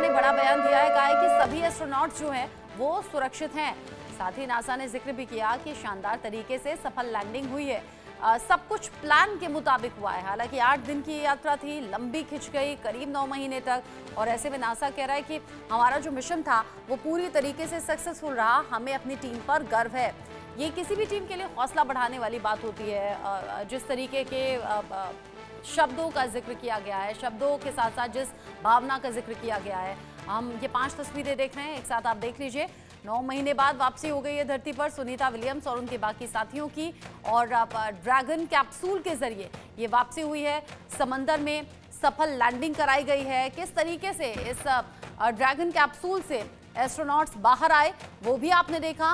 ने बड़ा बयान दिया है, कहा है कि सभी एस्ट्रोनॉट्स जो हैं वो सुरक्षित हैं। साथ ही नासा ने जिक्र भी किया कि शानदार तरीके से सफल लैंडिंग हुई है। सब कुछ प्लान के मुताबिक हुआ है। हालांकि 8 दिन की यात्रा थी, लंबी खिंच गई, करीब 9 महीने तक, और ऐसे में नासा कह रहा है कि हमारा जो मिशन था वो पूरी तरीके से सक्सेसफुल रहा, हमें अपनी टीम पर गर्व है। ये किसी भी टीम के लिए हौसला बढ़ाने वाली बात होती है। जिस तरीके के शब्दों का जिक्र किया गया है, शब्दों के साथ साथ जिस भावना का जिक्र किया गया है, हम ये 5 तस्वीरें देख रहे हैं, एक साथ आप देख लीजिए। 9 महीने बाद वापसी हो गई है धरती पर सुनीता विलियम्स और उनके बाकी साथियों की, और ड्रैगन कैप्सूल के जरिए ये वापसी हुई है। समंदर में सफल लैंडिंग कराई गई है। किस तरीके से इस ड्रैगन कैप्सूल से एस्ट्रोनॉट्स बाहर आए वो भी आपने देखा।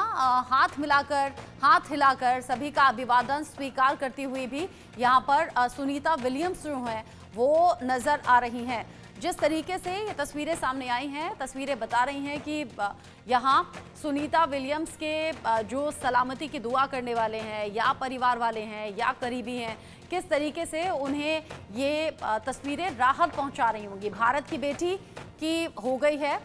हाथ मिलाकर, हाथ हिलाकर सभी का अभिवादन स्वीकार करती हुई भी यहाँ पर सुनीता विलियम्स जो हैं वो नजर आ रही हैं। जिस तरीके से ये तस्वीरें सामने आई हैं, तस्वीरें बता रही हैं कि यहाँ सुनीता विलियम्स के जो सलामती की दुआ करने वाले हैं, या परिवार वाले हैं, या करीबी हैं, किस तरीके से उन्हें ये तस्वीरें राहत पहुंचा रही होंगी। भारत की बेटी की हो गई है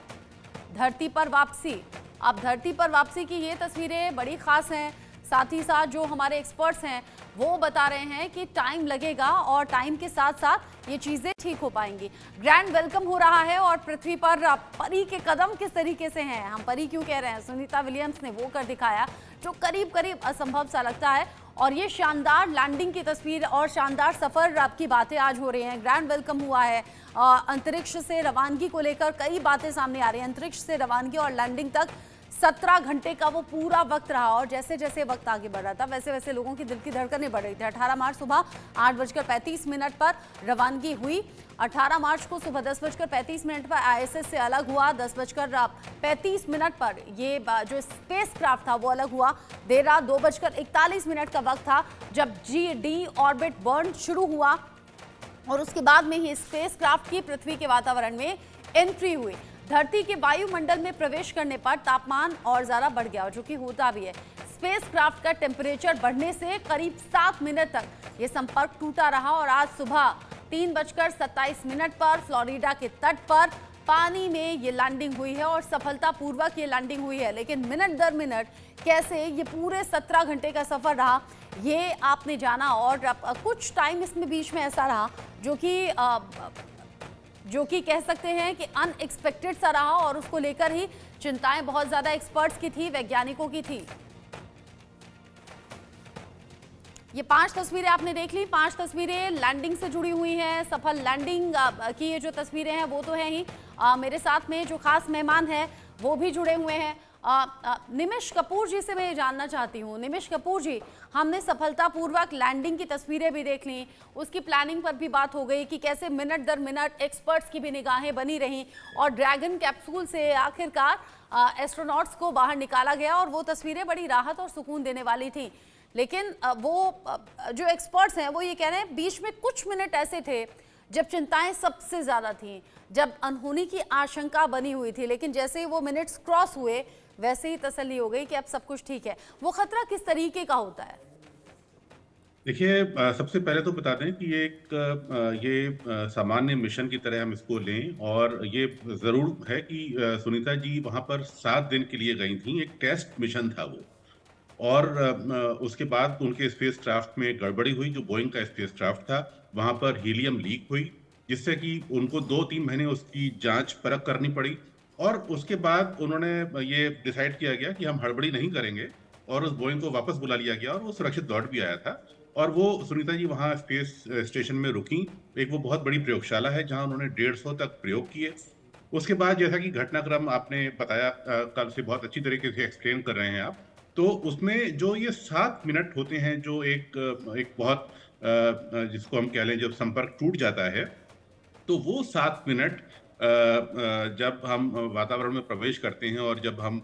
धरती पर वापसी। अब धरती पर वापसी की ये तस्वीरें बड़ी खास हैं। साथ ही साथ जो हमारे एक्सपर्ट्स हैं वो बता रहे हैं कि टाइम लगेगा और टाइम के साथ साथ ये चीजें ठीक हो पाएंगी। ग्रैंड वेलकम हो रहा है और पृथ्वी पर परी के कदम किस तरीके से हैं, हम परी क्यों कह रहे हैं, सुनीता विलियम्स ने वो कर दिखाया जो करीब करीब असंभव सा लगता है। और ये शानदार लैंडिंग की तस्वीर और शानदार सफर आपकी बातें आज हो रही हैं। ग्रैंड वेलकम हुआ है, अंतरिक्ष से रवानगी को लेकर कई बातें सामने आ रही हैं। अंतरिक्ष से रवानगी और लैंडिंग तक 17 घंटे का वो पूरा वक्त रहा, और जैसे जैसे वक्त आगे बढ़ रहा था वैसे वैसे लोगों की दिल की धड़कनें बढ़ रही थी। 18 मार्च सुबह 8:35 पर रवानगी हुई। 18 मार्च को सुबह 10:35 पर ISS से अलग हुआ। 10:35 पर ये जो स्पेस क्राफ्ट था वो अलग हुआ। देर रात 2:41 का वक्त था जब GD ऑर्बिट बर्न शुरू हुआ, और उसके बाद में ही स्पेस क्राफ्ट की पृथ्वी के वातावरण में एंट्री हुई। धरती के वायुमंडल में प्रवेश करने पर तापमान और ज्यादा बढ़ गया, जो कि होता भी है। स्पेस क्राफ्ट का टेम्परेचर बढ़ने से करीब 7 मिनट तक ये संपर्क टूटा रहा, और आज सुबह 3:27 पर फ्लोरिडा के तट पर पानी में ये लैंडिंग हुई है, और सफलतापूर्वक ये लैंडिंग हुई है। लेकिन मिनट दर मिनट कैसे ये पूरे 17 घंटे का सफर रहा ये आपने जाना, और कुछ टाइम इसमें बीच में ऐसा रहा जो कि कह सकते हैं कि अनएक्सपेक्टेड सा रहा, और उसको लेकर ही चिंताएं बहुत ज्यादा एक्सपर्ट्स की थी, वैज्ञानिकों की थी। ये 5 तस्वीरें आपने देख ली। 5 तस्वीरें लैंडिंग से जुड़ी हुई हैं। सफल लैंडिंग की ये जो तस्वीरें हैं वो तो हैं ही, मेरे साथ में जो खास मेहमान हैं वो भी जुड़े हुए हैं। निमिष कपूर जी से मैं ये जानना चाहती हूँ। निमिष कपूर जी, हमने सफलतापूर्वक लैंडिंग की तस्वीरें भी देख ली, उसकी प्लानिंग पर भी बात हो गई कि कैसे मिनट दर मिनट एक्सपर्ट्स की भी निगाहें बनी रहीं, और ड्रैगन कैप्सूल से आखिरकार एस्ट्रोनॉट्स को बाहर निकाला गया, और वो तस्वीरें बड़ी राहत और सुकून देने वाली थी। लेकिन वो जो एक्सपर्ट्स हैं वो ये कह रहे हैं बीच में कुछ मिनट ऐसे थे जब चिंताएं सबसे ज्यादा थीं, जब अनहोनी की आशंका बनी हुई थी, लेकिन जैसे ही वो मिनट्स क्रॉस हुए वैसे ही तसल्ली हो गई कि अब सब कुछ ठीक है। वो खतरा किस तरीके का होता है? देखिए, सबसे पहले तो बता दें कि ये सामान्य मिशन की तरह हम इसको लें, और ये ज़रूर है कि सुनीता जी वहाँ पर 7 दिन के लिए गई थीं। एक टेस्ट मिशन था वो, और उसके बाद उनके स्पेस क्राफ्ट में गड़बड़ी हुई। जो बोइंग का स्पेस क्राफ्ट था वहाँ पर हीलियम लीक हुई, जिससे कि उनको 2-3 महीने उसकी जांच परख करनी पड़ी, और उसके बाद उन्होंने ये डिसाइड किया गया कि हम हड़बड़ी नहीं करेंगे, और उस बोइंग को वापस बुला लिया गया, और वो सुरक्षित लौट भी आया था। और वो सुनीता जी वहाँ स्पेस स्टेशन में रुकी। एक वो बहुत बड़ी प्रयोगशाला है जहाँ उन्होंने 150 तक प्रयोग किए। उसके बाद जैसा कि घटनाक्रम आपने बताया, कल से बहुत अच्छी तरीके से एक्सप्लेन कर रहे हैं आप, तो उसमें जो ये 7 मिनट होते हैं, जो एक बहुत जिसको हम कह लें जब संपर्क टूट जाता है, तो वो 7 मिनट जब हम वातावरण में प्रवेश करते हैं और जब हम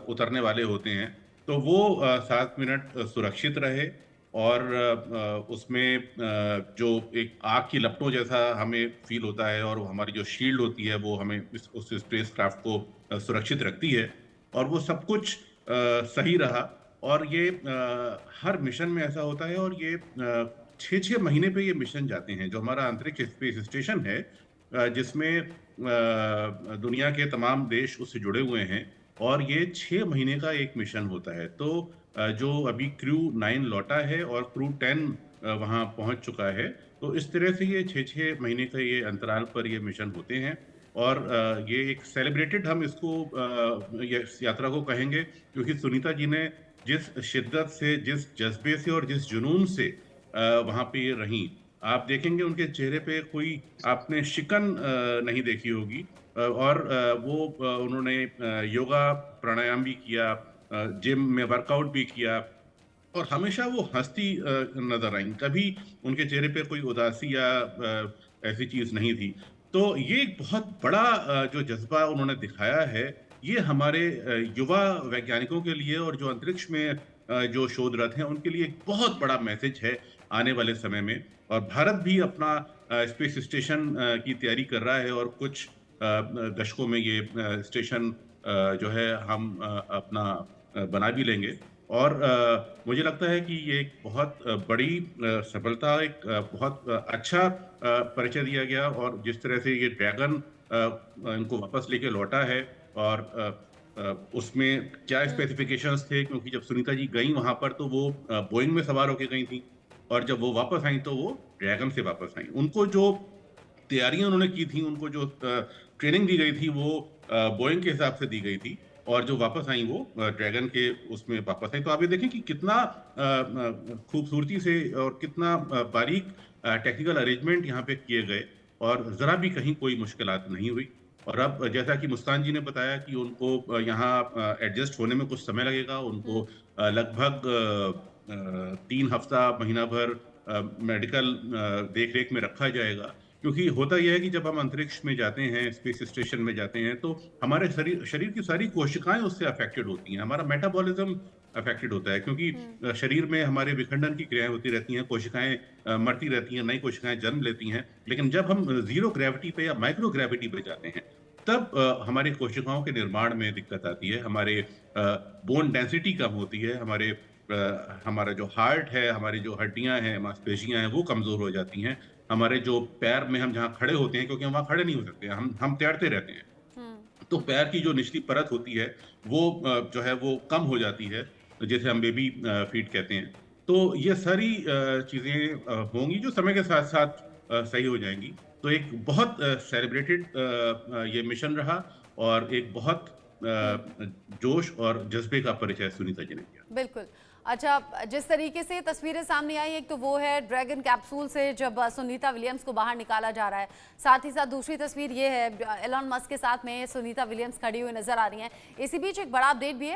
उतरने वाले होते हैं, तो वो 7 मिनट सुरक्षित रहे, और उसमें जो एक आग की लपटों जैसा हमें फील होता है, और हमारी जो शील्ड होती है वो हमें उस स्पेस क्राफ्ट को सुरक्षित रखती है, और वो सब कुछ सही रहा। और ये हर मिशन में ऐसा होता है, और ये 6-6 महीने पे ये मिशन जाते हैं। जो हमारा अंतरिक्ष स्पेस स्टेशन है जिसमें दुनिया के तमाम देश उससे जुड़े हुए हैं और ये 6 महीने का एक मिशन होता है। तो जो अभी क्रू 9 लौटा है और क्रू 10 वहाँ पहुँच चुका है। तो इस तरह से ये 6-6 महीने का ये अंतराल पर ये मिशन होते हैं और ये एक सेलिब्रेटेड हम इसको ये इस यात्रा को कहेंगे क्योंकि सुनीता जी ने जिस शिद्दत से, जिस जज़्बे से और जिस जुनून से वहाँ पे ये रहीं, आप देखेंगे उनके चेहरे पे कोई आपने शिकन नहीं देखी होगी और उन्होंने योगा, प्राणायाम भी किया, जिम में वर्कआउट भी किया और हमेशा वो हँसती नज़र आईं, कभी उनके चेहरे पे कोई उदासी या ऐसी चीज़ नहीं थी। तो ये एक बहुत बड़ा जो जज़्बा उन्होंने दिखाया है, ये हमारे युवा वैज्ञानिकों के लिए और जो अंतरिक्ष में जो शोधरत हैं, उनके लिए एक बहुत बड़ा मैसेज है आने वाले समय में। और भारत भी अपना स्पेस स्टेशन की तैयारी कर रहा है और कुछ दशकों में ये स्टेशन जो है हम अपना बना भी लेंगे और मुझे लगता है कि ये एक बहुत बड़ी सफलता एक बहुत अच्छा परिचय दिया गया और जिस तरह से ये ड्रैगन इनको वापस लेके लौटा है और उसमें क्या स्पेसिफिकेशंस थे क्योंकि जब सुनीता जी गईं वहाँ पर तो वो बोइंग में सवार होके गई थीं और जब वो वापस आईं तो वो ड्रैगन से वापस आईं। उनको जो तैयारियाँ उन्होंने की थी, उनको जो ट्रेनिंग दी गई थी वो बोइंग के हिसाब से दी गई थी और जो वापस आई वो ड्रैगन के उसमें वापस आई। तो आप ये देखें कि कितना खूबसूरती से और कितना बारीक टेक्निकल अरेंजमेंट यहाँ पे किए गए और ज़रा भी कहीं कोई मुश्किलात नहीं हुई। और अब जैसा कि मुस्कान जी ने बताया कि उनको यहाँ एडजस्ट होने में कुछ समय लगेगा, उनको लगभग 3 हफ्ता, महीना भर मेडिकल देख-रेख में रखा जाएगा। क्योंकि होता ये है कि जब हम अंतरिक्ष में जाते हैं, स्पेस स्टेशन में जाते हैं, तो हमारे शरीर की सारी कोशिकाएँ उससे अफ़ेक्टेड होती हैं। हमारा मेटाबॉलिज़्म अफ़ेक्टेड होता है क्योंकि शरीर में हमारे विखंडन की क्रियाएँ होती रहती हैं, कोशिकाएँ मरती रहती हैं, नई कोशिकाएँ जन्म लेती हैं। लेकिन जब हम ज़ीरो ग्रेविटी पे या माइक्रो ग्रेविटी पे जाते हैं, तब हमारी कोशिकाओं के निर्माण में दिक्कत आती है, हमारे बोन डेंसिटी कम होती है, हमारा जो हार्ट है, हमारी जो हड्डियाँ हैं, मांसपेशियाँ हैं, वो कमज़ोर हो जाती हैं। हमारे जो पैर में हम जहाँ खड़े होते हैं क्योंकि हम वहाँ खड़े नहीं हो सकते, हम तैरते रहते हैं। तो पैर की जो निचली परत होती है, वो जो है वो कम हो जाती है, जिसे हम बेबी फीट कहते हैं। तो ये सारी चीज़ें होंगी जो समय के साथ-साथ सही हो जाएँगी। तो एक बहुत सेलिब्रेटेड ये मिशन रहा और एक बहुत जोश और जज़्बे का परिचय सुनीता जी ने किया। बिल्कुल। अच्छा, जिस तरीके से तस्वीरें सामने आई, एक तो वो है ड्रैगन कैप्सूल से जब सुनीता विलियम्स को बाहर निकाला जा रहा है, साथ ही साथ दूसरी तस्वीर ये है एलन मस्क के साथ में सुनीता विलियम्स खड़ी हुई नजर आ रही हैं। इसी बीच एक बड़ा अपडेट भी है।